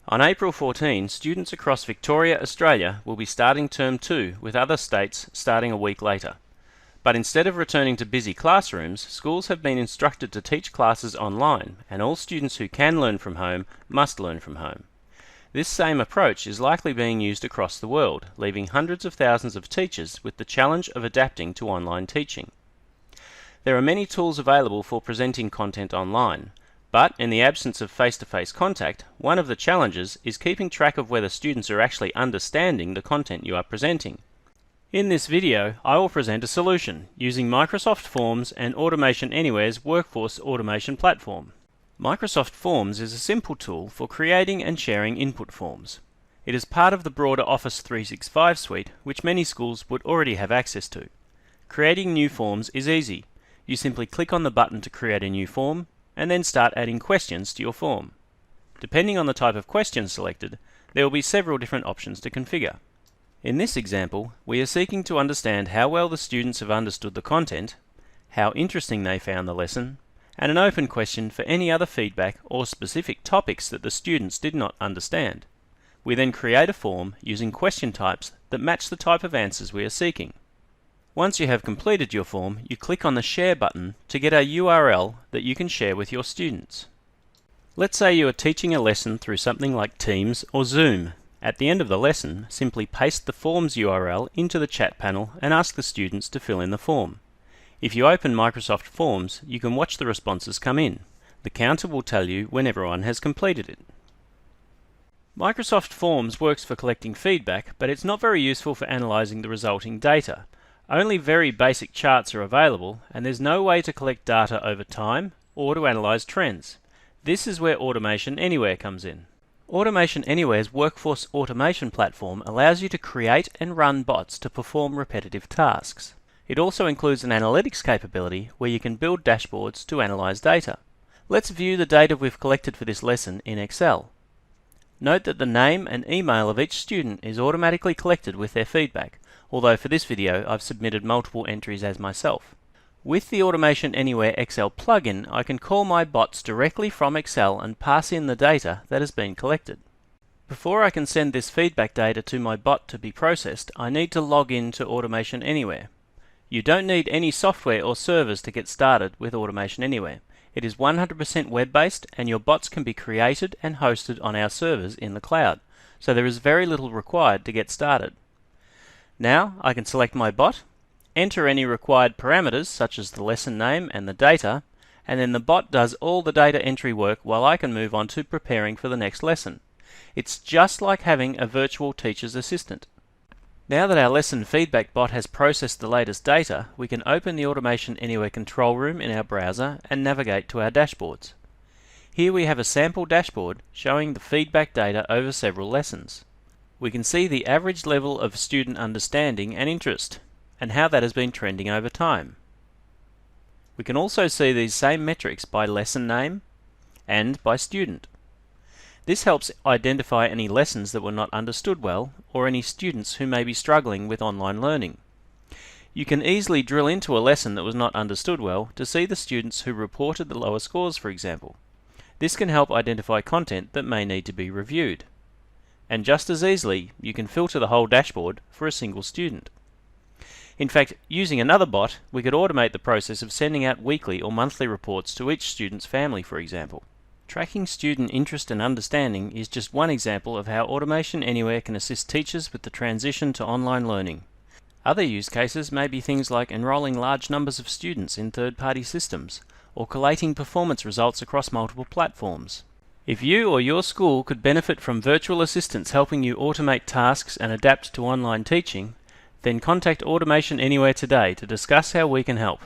On April 14, students across Victoria, Australia will be starting Term 2, with other states starting a week later. But instead of returning to busy classrooms, schools have been instructed to teach classes online, and all students who can learn from home must learn from home. This same approach is likely being used across the world, leaving hundreds of thousands of teachers with the challenge of adapting to online teaching. There are many tools available for presenting content online, but in the absence of face-to-face contact, one of the challenges is keeping track of whether students are actually understanding the content you are presenting. In this video, I will present a solution using Microsoft Forms and Automation Anywhere's Workforce Automation Platform. Microsoft Forms is a simple tool for creating and sharing input forms. It is part of the broader Office 365 suite, which many schools would already have access to. Creating new forms is easy. You simply click on the button to create a new form, and then start adding questions to your form. Depending on the type of question selected, there will be several different options to configure. In this example, we are seeking to understand how well the students have understood the content, how interesting they found the lesson, and an open question for any other feedback or specific topics that the students did not understand. We then create a form using question types that match the type of answers we are seeking. Once you have completed your form, you click on the Share button to get a URL that you can share with your students. Let's say you are teaching a lesson through something like Teams or Zoom. At the end of the lesson, simply paste the form's URL into the chat panel and ask the students to fill in the form. If you open Microsoft Forms, you can watch the responses come in. The counter will tell you when everyone has completed it. Microsoft Forms works for collecting feedback, but it's not very useful for analysing the resulting data. Only very basic charts are available, and there's no way to collect data over time or to analyse trends. This is where Automation Anywhere comes in. Automation Anywhere's Workforce Automation Platform allows you to create and run bots to perform repetitive tasks. It also includes an analytics capability where you can build dashboards to analyse data. Let's view the data we've collected for this lesson in Excel. Note that the name and email of each student is automatically collected with their feedback, although for this video I've submitted multiple entries as myself. With the Automation Anywhere Excel plugin, I can call my bots directly from Excel and pass in the data that has been collected. Before I can send this feedback data to my bot to be processed, I need to log in to Automation Anywhere. You don't need any software or servers to get started with Automation Anywhere. It is 100% web-based, and your bots can be created and hosted on our servers in the cloud, so there is very little required to get started. Now I can select my bot, enter any required parameters such as the lesson name and the data, and then the bot does all the data entry work while I can move on to preparing for the next lesson. It's just like having a virtual teacher's assistant. Now that our lesson feedback bot has processed the latest data, we can open the Automation Anywhere control room in our browser and navigate to our dashboards. Here we have a sample dashboard showing the feedback data over several lessons. We can see the average level of student understanding and interest, and how that has been trending over time. We can also see these same metrics by lesson name and by student. This helps identify any lessons that were not understood well, or any students who may be struggling with online learning. You can easily drill into a lesson that was not understood well to see the students who reported the lower scores, for example. This can help identify content that may need to be reviewed. And just as easily, you can filter the whole dashboard for a single student. In fact, using another bot, we could automate the process of sending out weekly or monthly reports to each student's family, for example. Tracking student interest and understanding is just one example of how Automation Anywhere can assist teachers with the transition to online learning. Other use cases may be things like enrolling large numbers of students in third-party systems, or collating performance results across multiple platforms. If you or your school could benefit from virtual assistants helping you automate tasks and adapt to online teaching, then contact Automation Anywhere today to discuss how we can help.